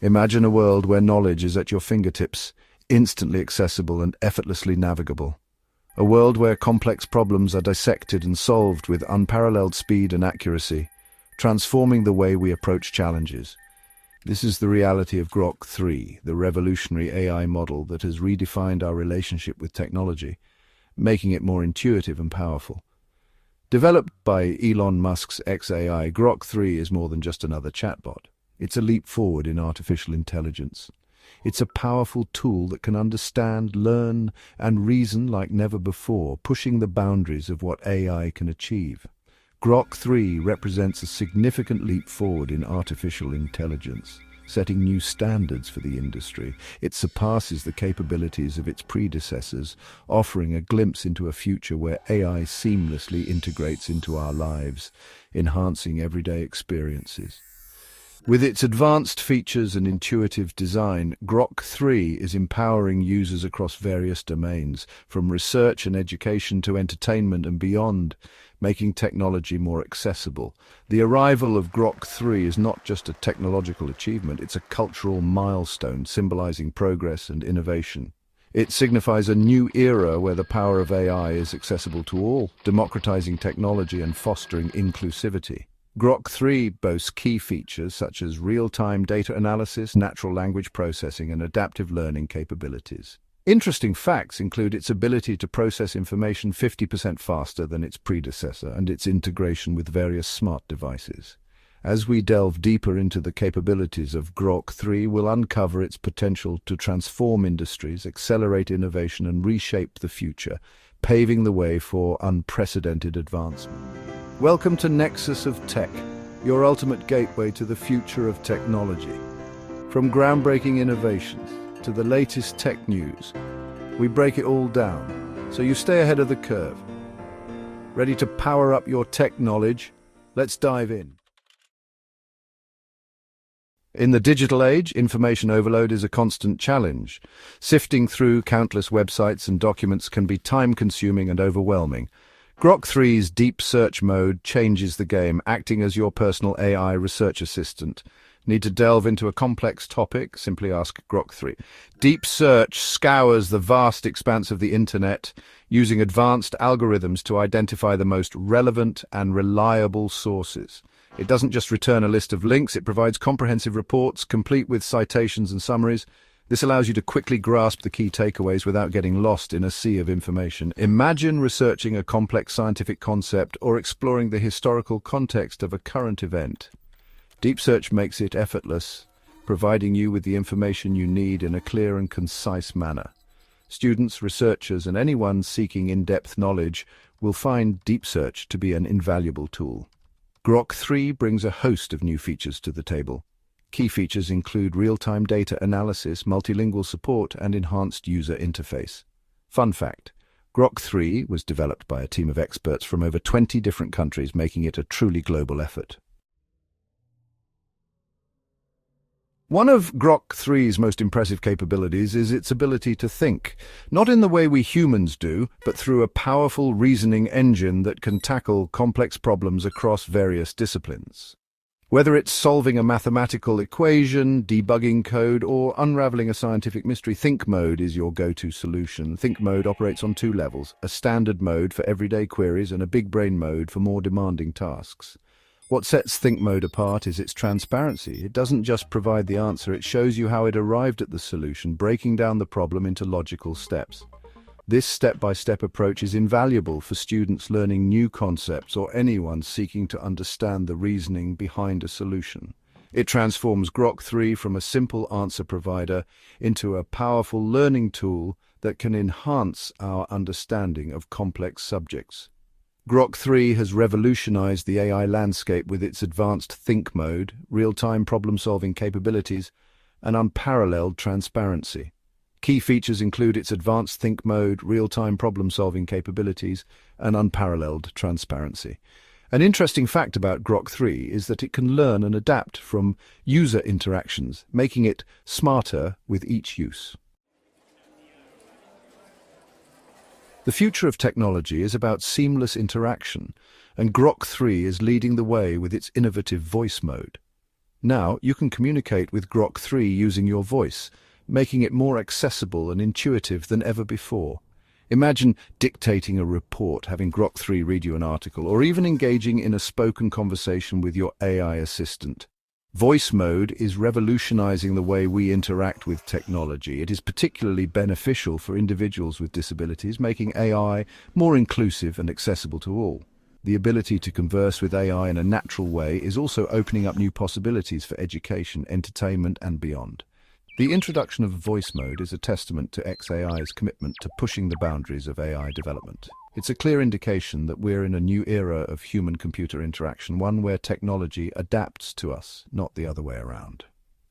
Imagine a world where knowledge is at your fingertips, instantly accessible and effortlessly navigable. A world where complex problems are dissected and solved with unparalleled speed and accuracy, transforming the way we approach challenges. This is the reality of Grok 3, the revolutionary AI model that has redefined our relationship with technology, making it more intuitive and powerful. Developed by Elon Musk's XAI, Grok 3 is more than just another chatbot. It's a leap forward in artificial intelligence. It's a powerful tool that can understand, learn, and reason like never before, pushing the boundaries of what AI can achieve. Grok 3 represents a significant leap forward in artificial intelligence, setting new standards for the industry. It surpasses the capabilities of its predecessors, offering a glimpse into a future where AI seamlessly integrates into our lives, enhancing everyday experiences. With its advanced features and intuitive design, Grok 3 is empowering users across various domains, from research and education to entertainment and beyond, making technology more accessible. The arrival of Grok 3 is not just a technological achievement, it's a cultural milestone symbolizing progress and innovation. It signifies a new era where the power of AI is accessible to all, democratizing technology and fostering inclusivity. Grok 3 boasts key features such as real-time data analysis, natural language processing, and adaptive learning capabilities. Interesting facts include its ability to process information 50% faster than its predecessor and its integration with various smart devices. As we delve deeper into the capabilities of Grok 3, we'll uncover its potential to transform industries, accelerate innovation, and reshape the future, paving the way for unprecedented advancement. Welcome to Nexus of Tech, your ultimate gateway to the future of technology. From groundbreaking innovations to the latest tech news, we break it all down, so you stay ahead of the curve. Ready to power up your tech knowledge? Let's dive in. In the digital age, information overload is a constant challenge. Sifting through countless websites and documents can be time-consuming and overwhelming. Grok 3's Deep Search mode changes the game, acting as your personal AI research assistant. Need to delve into a complex topic? Simply ask Grok 3. Deep Search scours the vast expanse of the internet, using advanced algorithms to identify the most relevant and reliable sources. It doesn't just return a list of links, it provides comprehensive reports, complete with citations and summaries. This allows you to quickly grasp the key takeaways without getting lost in a sea of information. Imagine researching a complex scientific concept or exploring the historical context of a current event. Deep Search makes it effortless, providing you with the information you need in a clear and concise manner. Students, researchers, and anyone seeking in-depth knowledge will find Deep Search to be an invaluable tool. Grok 3 brings a host of new features to the table. Key features include real-time data analysis, multilingual support, and enhanced user interface. Fun fact: Grok 3 was developed by a team of experts from over 20 different countries, making it a truly global effort. One of Grok 3's most impressive capabilities is its ability to think, not in the way we humans do, but through a powerful reasoning engine that can tackle complex problems across various disciplines. Whether it's solving a mathematical equation, debugging code, or unraveling a scientific mystery, Think Mode is your go-to solution. Think Mode operates on two levels: a standard mode for everyday queries and a big brain mode for more demanding tasks. What sets Think Mode apart is its transparency. It doesn't just provide the answer, it shows you how it arrived at the solution, breaking down the problem into logical steps. This step-by-step approach is invaluable for students learning new concepts or anyone seeking to understand the reasoning behind a solution. It transforms Grok 3 from a simple answer provider into a powerful learning tool that can enhance our understanding of complex subjects. Grok 3 has revolutionized the AI landscape with its advanced Think Mode, real-time problem-solving capabilities, and unparalleled transparency. Key features include its advanced Think Mode, real-time problem-solving capabilities, and unparalleled transparency. An interesting fact about Grok 3 is that it can learn and adapt from user interactions, making it smarter with each use. The future of technology is about seamless interaction, and Grok 3 is leading the way with its innovative voice mode. Now, you can communicate with Grok 3 using your voice, making it more accessible and intuitive than ever before. Imagine dictating a report, having Grok 3 read you an article, or even engaging in a spoken conversation with your AI assistant. Voice mode is revolutionizing the way we interact with technology. It is particularly beneficial for individuals with disabilities, making AI more inclusive and accessible to all. The ability to converse with AI in a natural way is also opening up new possibilities for education, entertainment, and beyond. The introduction of voice mode is a testament to xAI's commitment to pushing the boundaries of AI development. It's a clear indication that we're in a new era of human-computer interaction, one where technology adapts to us, not the other way around.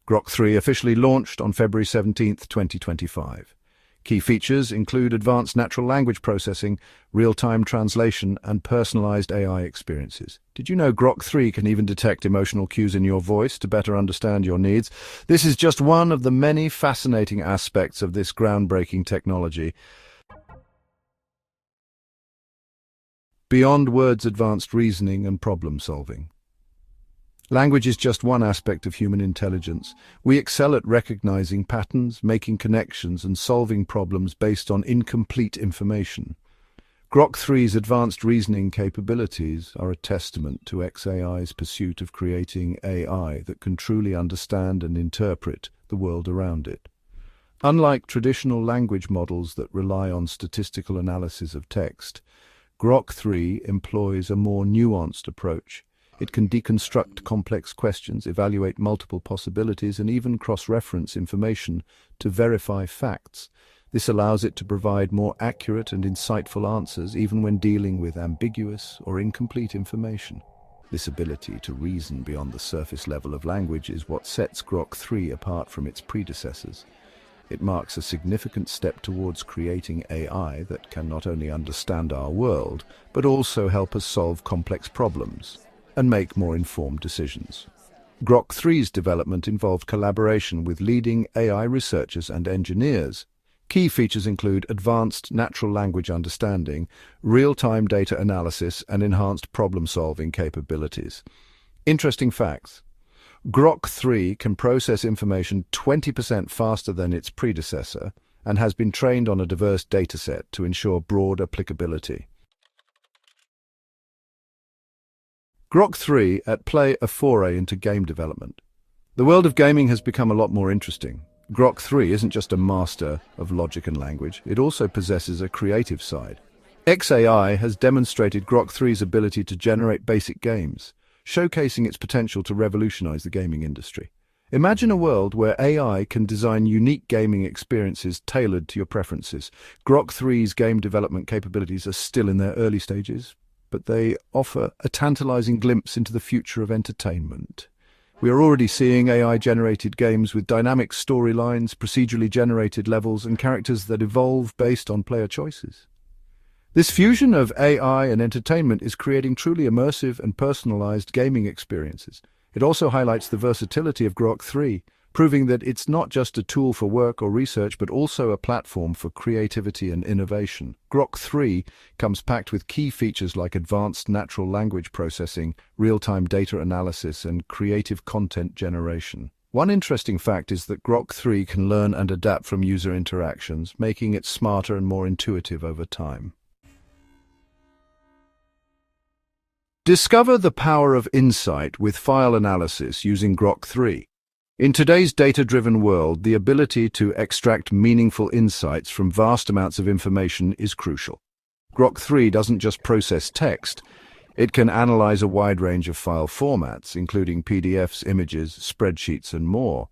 Grok 3 officially launched on February 17, 2025. Key features include advanced natural language processing, real-time translation, and personalized AI experiences. Did you know Grok 3 can even detect emotional cues in your voice to better understand your needs? This is just one of the many fascinating aspects of this groundbreaking technology. Beyond words, advanced reasoning and problem-solving. Language is just one aspect of human intelligence. We excel at recognizing patterns, making connections, and solving problems based on incomplete information. Grok 3's advanced reasoning capabilities are a testament to xAI's pursuit of creating AI that can truly understand and interpret the world around it. Unlike traditional language models that rely on statistical analysis of text, Grok 3 employs a more nuanced approach. It can deconstruct complex questions, evaluate multiple possibilities, and even cross-reference information to verify facts. This allows it to provide more accurate and insightful answers even when dealing with ambiguous or incomplete information. This ability to reason beyond the surface level of language is what sets Grok 3 apart from its predecessors. It marks a significant step towards creating AI that can not only understand our world, but also help us solve complex problems and make more informed decisions. Grok 3's development involved collaboration with leading AI researchers and engineers. Key features include advanced natural language understanding, real-time data analysis, and enhanced problem-solving capabilities. Interesting facts. Grok 3 can process information 20% faster than its predecessor and has been trained on a diverse dataset to ensure broad applicability. Grok 3 at play a foray into game development. The world of gaming has become a lot more interesting. Grok 3 isn't just a master of logic and language, it also possesses a creative side. xAI has demonstrated Grok 3's ability to generate basic games, showcasing its potential to revolutionize the gaming industry. Imagine a world where AI can design unique gaming experiences tailored to your preferences. Grok 3's game development capabilities are still in their early stages, but they offer a tantalizing glimpse into the future of entertainment. We are already seeing AI-generated games with dynamic storylines, procedurally generated levels, and characters that evolve based on player choices. This fusion of AI and entertainment is creating truly immersive and personalized gaming experiences. It also highlights the versatility of Grok 3, proving that it's not just a tool for work or research, but also a platform for creativity and innovation. Grok 3 comes packed with key features like advanced natural language processing, real-time data analysis, and creative content generation. One interesting fact is that Grok 3 can learn and adapt from user interactions, making it smarter and more intuitive over time. Discover the power of insight with file analysis using Grok 3. In today's data-driven world, the ability to extract meaningful insights from vast amounts of information is crucial. Grok 3 doesn't just process text, it can analyze a wide range of file formats, including PDFs, images, spreadsheets, and more.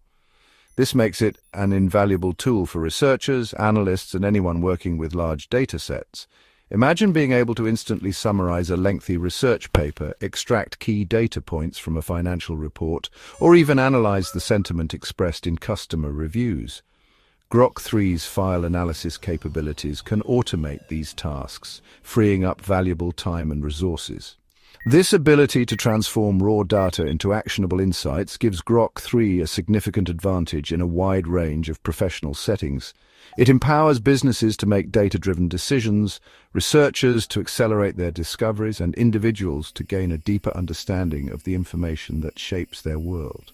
This makes it an invaluable tool for researchers, analysts, and anyone working with large data sets. Imagine being able to instantly summarize a lengthy research paper, extract key data points from a financial report, or even analyze the sentiment expressed in customer reviews. Grok 3's file analysis capabilities can automate these tasks, freeing up valuable time and resources. This ability to transform raw data into actionable insights gives Grok 3 a significant advantage in a wide range of professional settings. It empowers businesses to make data-driven decisions, researchers to accelerate their discoveries, and individuals to gain a deeper understanding of the information that shapes their world.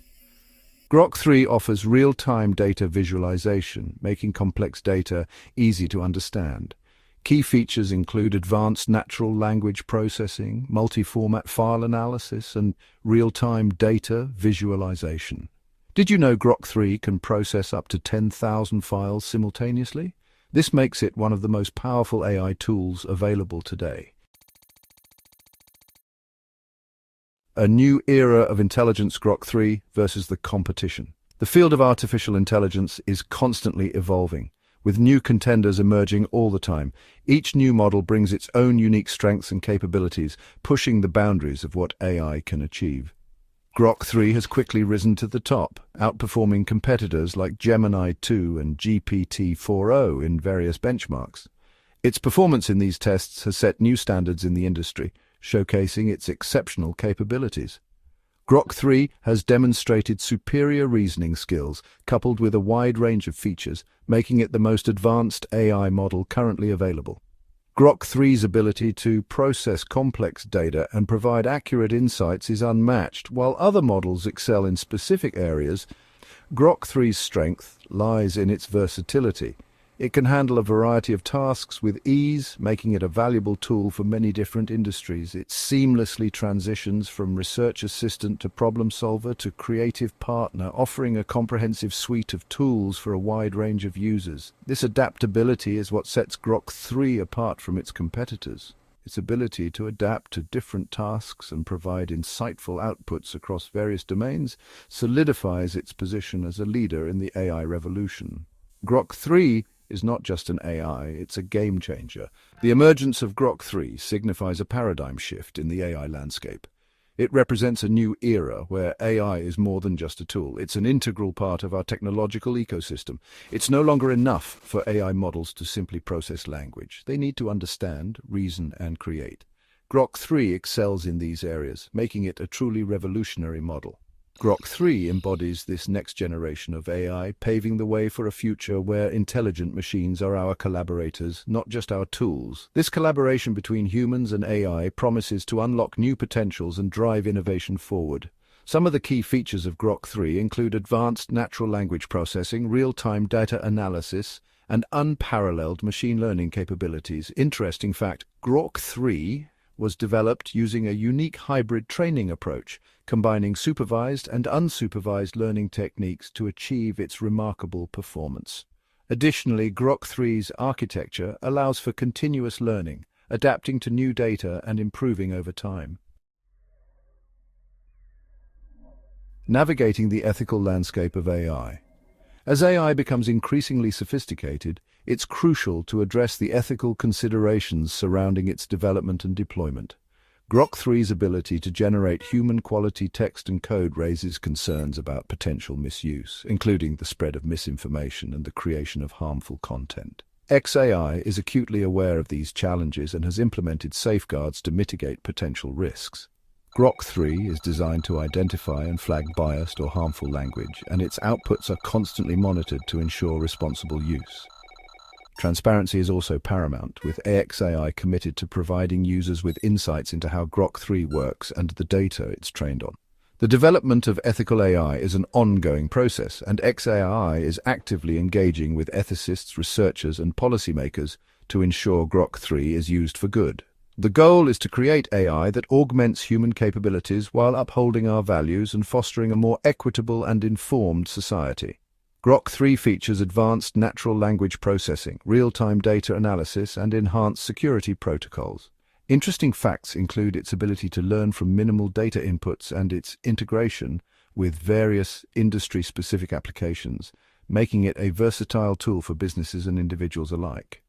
Grok 3 offers real-time data visualization, making complex data easy to understand. Key features include advanced natural language processing, multi-format file analysis, and real-time data visualization. Did you know Grok 3 can process up to 10,000 files simultaneously? This makes it one of the most powerful AI tools available today. A new era of intelligence. Grok 3 versus the competition. The field of artificial intelligence is constantly evolving, with new contenders emerging all the time. Each new model brings its own unique strengths and capabilities, pushing the boundaries of what AI can achieve. Grok 3 has quickly risen to the top, outperforming competitors like Gemini 2 and GPT-4o in various benchmarks. Its performance in these tests has set new standards in the industry, showcasing its exceptional capabilities. Grok 3 has demonstrated superior reasoning skills, coupled with a wide range of features, making it the most advanced AI model currently available. Grok 3's ability to process complex data and provide accurate insights is unmatched. While other models excel in specific areas, Grok 3's strength lies in its versatility. It can handle a variety of tasks with ease, making it a valuable tool for many different industries. It seamlessly transitions from research assistant to problem solver to creative partner, offering a comprehensive suite of tools for a wide range of users. This adaptability is what sets Grok 3 apart from its competitors. Its ability to adapt to different tasks and provide insightful outputs across various domains solidifies its position as a leader in the AI revolution. Grok 3 is not just an AI, it's a game changer. The emergence of Grok 3 signifies a paradigm shift in the AI landscape. It represents a new era where AI is more than just a tool. It's an integral part of our technological ecosystem. It's no longer enough for AI models to simply process language. They need to understand, reason, and create. Grok 3 excels in these areas, making it a truly revolutionary model. Grok 3 embodies this next generation of AI, paving the way for a future where intelligent machines are our collaborators, not just our tools. This collaboration between humans and AI promises to unlock new potentials and drive innovation forward. Some of the key features of Grok 3 include advanced natural language processing, real-time data analysis, and unparalleled machine learning capabilities. Interesting fact, Grok 3 was developed using a unique hybrid training approach, combining supervised and unsupervised learning techniques to achieve its remarkable performance. Additionally, Grok 3's architecture allows for continuous learning, adapting to new data and improving over time. Navigating the ethical landscape of AI. As AI becomes increasingly sophisticated, it's crucial to address the ethical considerations surrounding its development and deployment. Grok 3's ability to generate human-quality text and code raises concerns about potential misuse, including the spread of misinformation and the creation of harmful content. xAI is acutely aware of these challenges and has implemented safeguards to mitigate potential risks. Grok 3 is designed to identify and flag biased or harmful language, and its outputs are constantly monitored to ensure responsible use. Transparency is also paramount, with xAI committed to providing users with insights into how Grok 3 works and the data it's trained on. The development of ethical AI is an ongoing process, and xAI is actively engaging with ethicists, researchers, and policymakers to ensure Grok 3 is used for good. The goal is to create AI that augments human capabilities while upholding our values and fostering a more equitable and informed society. Grok 3 features advanced natural language processing, real-time data analysis, and enhanced security protocols. Interesting facts include its ability to learn from minimal data inputs and its integration with various industry-specific applications, making it a versatile tool for businesses and individuals alike.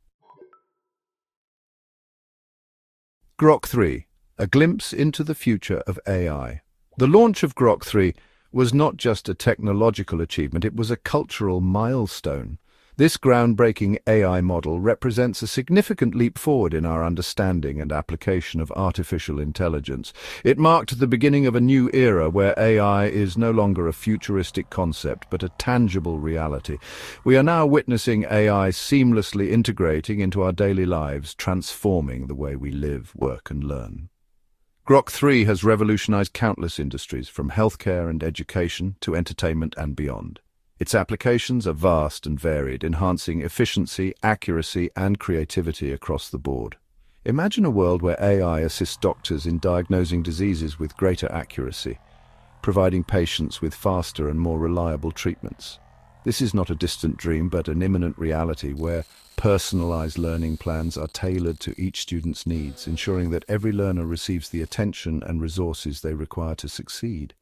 Grok 3, a glimpse into the future of AI. The launch of Grok 3 was not just a technological achievement, it was a cultural milestone. This groundbreaking AI model represents a significant leap forward in our understanding and application of artificial intelligence. It marked the beginning of a new era where AI is no longer a futuristic concept, but a tangible reality. We are now witnessing AI seamlessly integrating into our daily lives, transforming the way we live, work, and learn. Grok 3 has revolutionized countless industries, from healthcare and education to entertainment and beyond. Its applications are vast and varied, enhancing efficiency, accuracy, and creativity across the board. Imagine a world where AI assists doctors in diagnosing diseases with greater accuracy, providing patients with faster and more reliable treatments. This is not a distant dream, but an imminent reality where personalized learning plans are tailored to each student's needs, ensuring that every learner receives the attention and resources they require to succeed.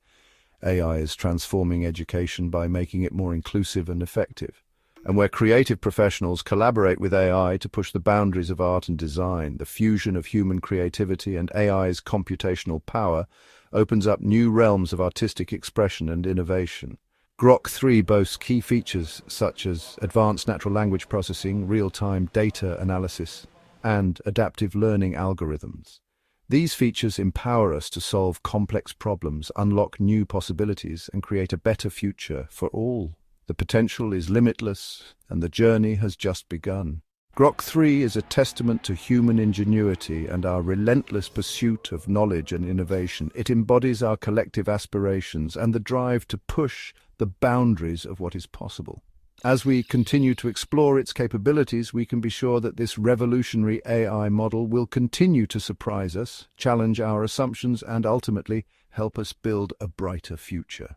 AI is transforming education by making it more inclusive and effective. And where creative professionals collaborate with AI to push the boundaries of art and design, the fusion of human creativity and AI's computational power opens up new realms of artistic expression and innovation. Grok 3 boasts key features such as advanced natural language processing, real-time data analysis, and adaptive learning algorithms. These features empower us to solve complex problems, unlock new possibilities, and create a better future for all. The potential is limitless, and the journey has just begun. Grok 3 is a testament to human ingenuity and our relentless pursuit of knowledge and innovation. It embodies our collective aspirations and the drive to push the boundaries of what is possible. As we continue to explore its capabilities, we can be sure that this revolutionary AI model will continue to surprise us, challenge our assumptions, and ultimately help us build a brighter future.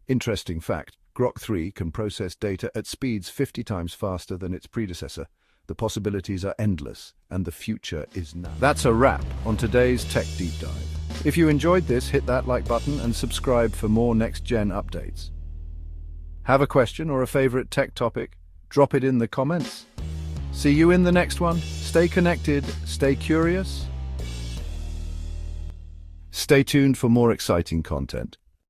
Interesting fact, Grok 3 can process data at speeds 50 times faster than its predecessor. The possibilities are endless, and the future is now. That's a wrap on today's Tech Deep Dive. If you enjoyed this, hit that like button and subscribe for more next-gen updates. Have a question or a favorite tech topic? Drop it in the comments. See you in the next one. Stay connected, stay curious. Stay tuned for more exciting content.